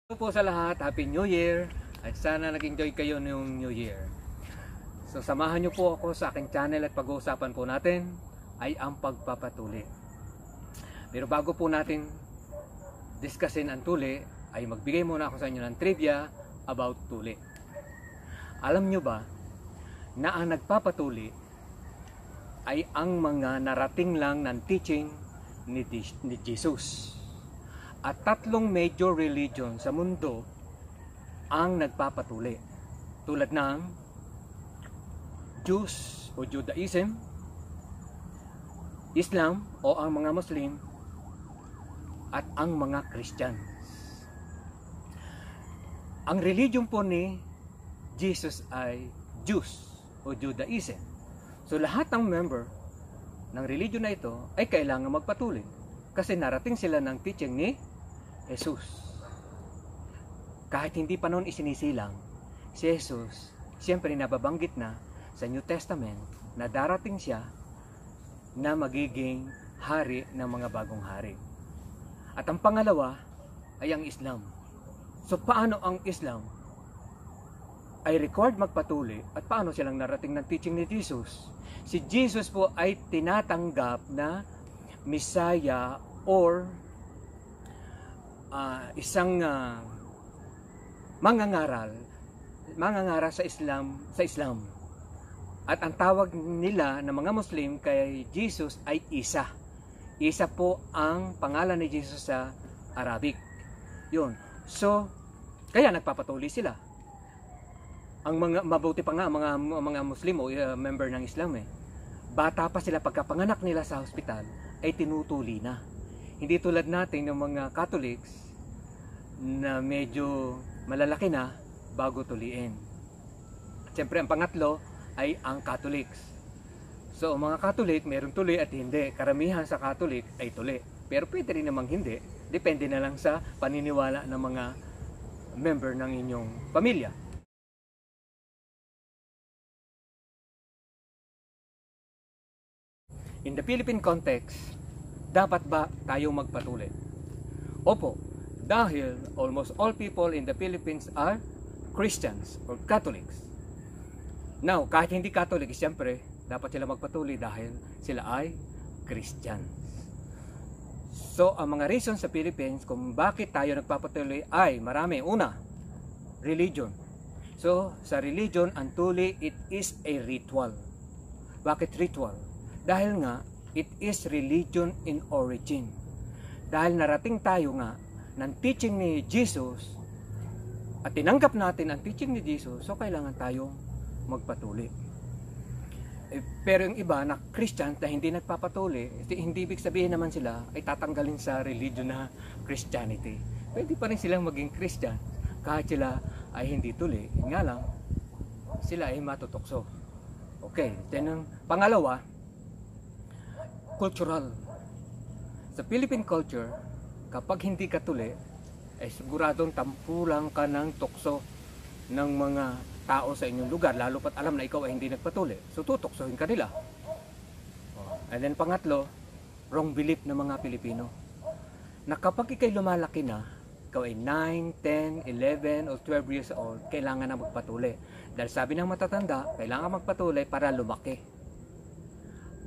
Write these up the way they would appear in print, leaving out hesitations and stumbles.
Hello po sa lahat, Happy New Year at sana nag-enjoy kayo ng New Year. So samahan niyo po ako sa aking channel at pag-uusapan po natin ay ang pagpapatuli. Pero bago po natin discussin ang tuli, ay magbigay muna ako sa inyo ng trivia about tuli. Alam niyo ba na ang nagpapatuli ay ang mga narating lang ng teaching ni Jesus? At tatlong major religion sa mundo ang nagpapatuli. Tulad ng Jews o Judaism, Islam o ang mga Muslim, at ang mga Christians. Ang religion po ni Jesus ay Jews o Judaism. So lahat ng member ng religion na ito ay kailangan magpatuli kasi narating sila ng teaching ni Jesus. Kahit hindi pa noon isinisilang, si Jesus siyempre nababanggit na sa New Testament na darating siya na magiging hari ng mga bagong hari. At ang pangalawa ay ang Islam. So paano ang Islam ay required magpatuli at paano silang narating ng teaching ni Jesus? Si Jesus po ay tinatanggap na Messiah or isang mangangaral sa Islam. At ang tawag nila ng mga Muslim kay Jesus ay Isa. Isa po ang pangalan ni Jesus sa Arabic. Yun. So, kaya nagpapatuli sila. Ang mga mabuti pa nga mga Muslim o member ng Islam bata pa sila pagkapanganak nila sa hospital ay tinutuli na. Hindi tulad natin ng mga Catholics na medyo malalaki na bago tuliin. Siyempre ang pangatlo ay ang Catholics. So ang mga Catholic merong tuli at hindi. Karamihan sa Catholic ay tuli. Pero pwede rin namang hindi. Depende na lang sa paniniwala ng mga member ng inyong pamilya. In the Philippine context, dapat ba tayong magpatuli? Opo, dahil almost all people in the Philippines are Christians or Catholics. Now, kahit hindi Catholic, siyempre, dapat sila magpatuli dahil sila ay Christians. So, ang mga reasons sa Philippines kung bakit tayo nagpapatuli ay marami. Una, religion. So, sa religion, ang tuli, it is a ritual. Bakit ritual? Dahil nga, it is religion in origin. Dahil narating tayo nga ng teaching ni Jesus at tinanggap natin ang teaching ni Jesus, so kailangan tayong magpatuli. Pero yung iba na Christian na hindi nagpapatuli, hindi ibig sabihin naman sila ay tatanggalin sa religion na Christianity. Pwede pa rin silang maging Christian kahit sila ay hindi tuli. Nga lang, sila ay matutokso. Okay, then ang pangalawa, cultural. Sa Philippine culture, kapag hindi ka tuli, ay siguradong tampulang ka ng tukso ng mga tao sa inyong lugar, lalo pat alam na ikaw ay hindi nagpatuli. So tutoksohin ka nila. And then pangatlo, wrong belief ng mga Pilipino. Na kapag ikay lumalaki na, ikaw ay 9, 10, 11 o 12 years old, kailangan na magpatuli. Dahil sabi ng matatanda, kailangan magpatuli para lumaki.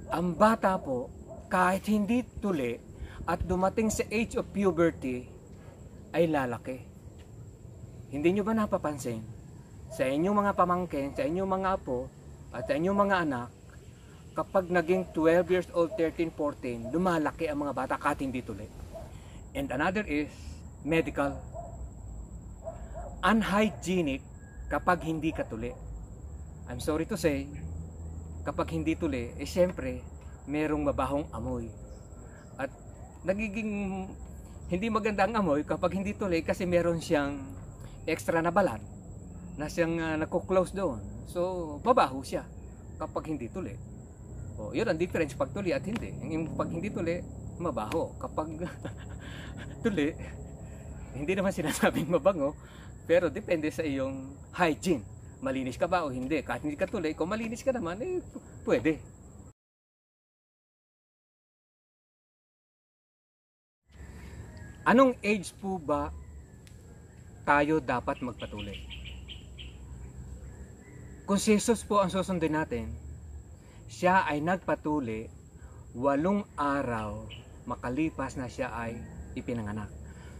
Ang bata po, kahit hindi tuli at dumating sa age of puberty, ay lalaki. Hindi nyo ba napapansin? Sa inyong mga pamangkin, sa inyong mga apo, at sa inyong mga anak, kapag naging 12 years old, 13, 14, lumalaki ang mga bata kahit hindi tuli. And another is medical. Unhygienic kapag hindi ka tuli. I'm sorry to say, kapag hindi tuli, siyempre, merong mabahong amoy. At nagiging hindi maganda ang amoy kapag hindi tuli kasi meron siyang extra na balat na siyang nako-close doon. So, babaho siya kapag hindi tuli. O, yun ang difference pag tuli at hindi. Yung pag hindi tuli, mabaho. Kapag tuli, hindi naman sinasabing mabango, pero depende sa iyong hygiene. Malinis ka ba o hindi? Kahit hindi ka tuli, kung malinis ka naman, pwede. Anong age po ba tayo dapat magpatuli. Kung si Jesus po ang susundin natin, siya ay nagpatuli 8 araw makalipas na siya ay ipinanganak.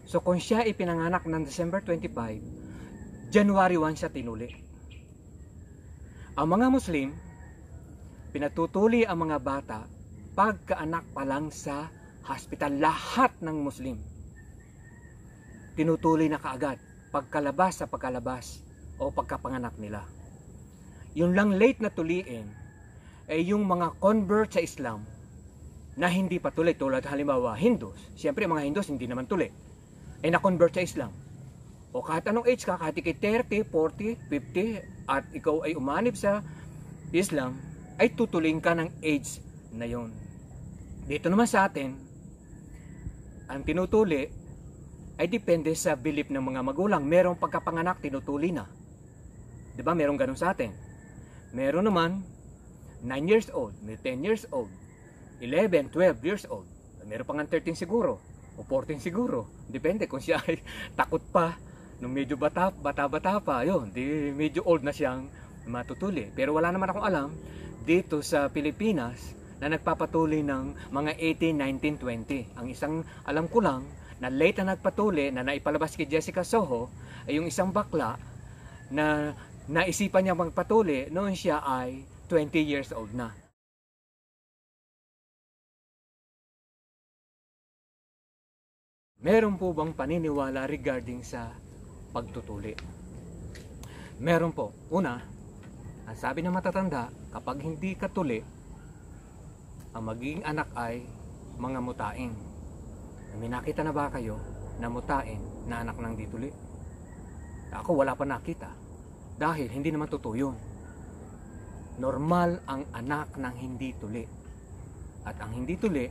So kung siya ipinanganak ng December 25, January 1 siya tinuli. Ang mga Muslim, pinatutuli ang mga bata pagkaanak pa lang sa hospital. Lahat ng Muslim tinutuli na kaagad pagkalabas sa pagkalabas o pagkapanganak nila. Yung lang late na tuliin ay yung mga convert sa Islam na hindi pa tuli, tulad halimbawa Hindus. Siyempre mga Hindus hindi naman tuli, ay na-convert sa Islam. O kahit anong age ka, kahit ikay 30, 40, 50 at ikaw ay umanib sa Islam, ay tutuling ka ng age na yon. Dito naman sa atin, ang tinutuli ay depende sa belief ng mga magulang. Merong pagkapanganak, tinutuli na. Diba? Merong ganun sa atin. Meron naman 9 years old, may 10 years old, 11, 12 years old. Meron pa nga 13 siguro o 14 siguro. Depende kung siya ay takot pa nung medyo bata pa. Yun, di medyo old na siyang matutuli. Pero wala naman akong alam dito sa Pilipinas na nagpapatuli ng mga 18, 19, 20. Ang isang alam ko lang na late na nagpatuli na naipalabas kay Jessica Soho ay yung isang bakla na naisipan niya magpatuli noon siya ay 20 years old na. Meron po bang paniniwala regarding sa pagtutuli? Meron po. Una, ang sabi ng matatanda, kapag hindi ka tuli, ang magiging anak ay mga mutain. May nakita na ba kayo na mutain na anak ng di tuli? Ako wala pa nakita. Dahil hindi naman totoo yun. Normal ang anak ng hindi tuli. At ang hindi tuli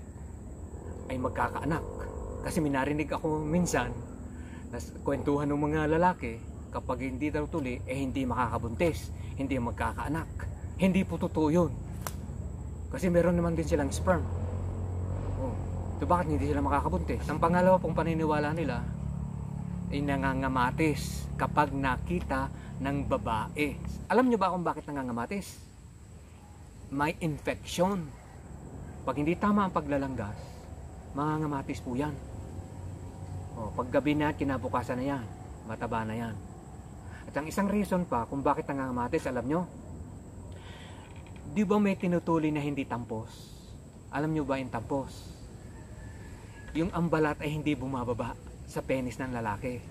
ay magkakaanak. Kasi minarinig ako minsan na kwentuhan ng mga lalaki, kapag hindi daw tuli, hindi makakabuntis, hindi magkakaanak. Hindi po totoo yun. Kasi meron naman din silang sperm. Oh, so bakit hindi sila makakabuntis? Ang pangalawa pong paniniwala nila ay nangangamatis kapag nakita ng babae. Alam nyo ba kung bakit nangangamatis? May infection. Pag hindi tama ang paglalanggas, mangangamatis po yan. O, pag gabi na, kinabukasan na yan. Mataba na yan. At ang isang reason pa kung bakit nangangamatis, alam nyo? Di ba may tinutuli na hindi tampos? Alam nyo ba yung tampos? Yung ang balat ay hindi bumababa sa penis ng lalaki.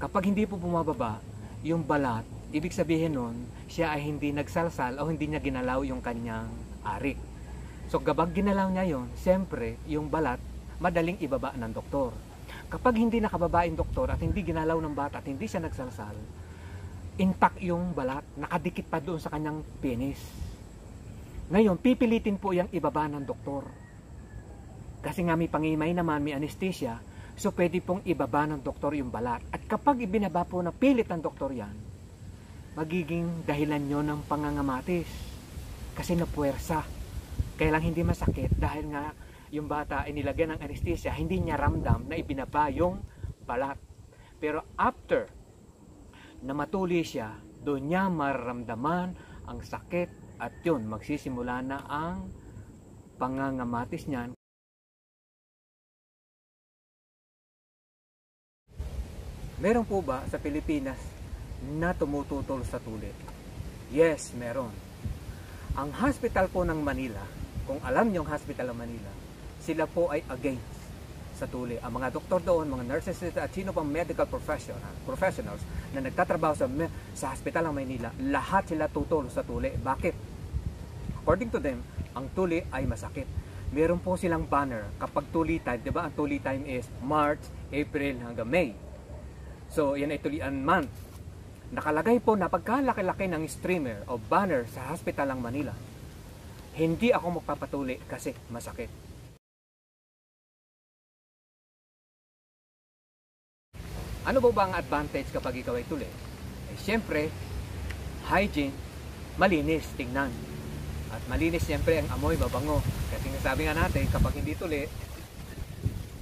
Kapag hindi po bumababa, yung balat, ibig sabihin nun, siya ay hindi nagsalsal o hindi niya ginalaw yung kanyang ari. So kapag ginalaw niya yon, siyempre, yung balat, madaling ibaba ng doktor. Kapag hindi nakababa yung doktor at hindi ginalaw ng bata at hindi siya nagsalsal, intact yung balat, nakadikit pa doon sa kanyang penis. Ngayon, pipilitin po yung ibaba ng doktor. Kasi nga may pangimay naman, may anesthesia, so pwede pong ibaba ng doktor yung balat. At kapag ibinaba po na pilit ng doktor yan, magiging dahilan nyo ng pangangamatis. Kasi napuwersa. Kaya lang hindi masakit dahil nga yung bata ay nilagyan ng anesthesia, hindi niya ramdam na ibinaba yung balat. Pero after na matuli siya, doon niya mararamdaman ang sakit at yun, magsisimula na ang pangangamatis niyan. Meron po ba sa Pilipinas na tumututol sa tuli? Yes, meron. Ang hospital po ng Manila, kung alam niyo ang hospital ng Manila, sila po ay against sa tuli. Ang mga doktor doon, mga nurses at sino pang medical professionals na nagtatrabaho sa hospital ng Manila, lahat sila tutol sa tuli. Bakit? According to them, ang tuli ay masakit. Meron po silang banner kapag tuli time, 'di ba? Ang tuli time is March, April hanggang May. So, yan ay tulian month. Nakalagay po na pagkalaki-laki ng streamer o banner sa hospital ng Manila, hindi ako magpapatuli kasi masakit. Ano ba ang advantage kapag ikaw ay tuli? Eh, siyempre, hygiene, malinis, tingnan. At malinis siyempre ang amoy, mabango. Kasi sabi nga natin, kapag hindi tuli,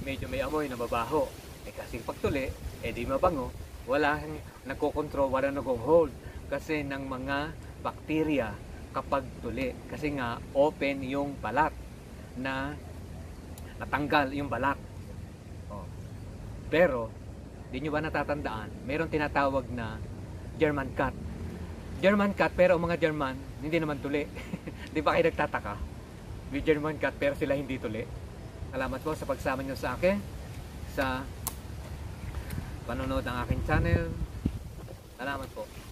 medyo may amoy na babaho. Eh kasi pag tuli, di mabango, Wala nagko-control, wala nagko-hold kasi ng mga bakterya kapag tuli. Kasi nga open yung balat na natanggal yung balat. Oh. Pero, di nyo ba natatandaan, mayroong tinatawag na German cat. German cat, pero ang mga German, hindi naman tuli. Di ba kayo nagtataka? May German cat, pero sila hindi tuli. Salamat po sa pagsama nyo sa akin, sa panonood ng aking channel. Salamat po.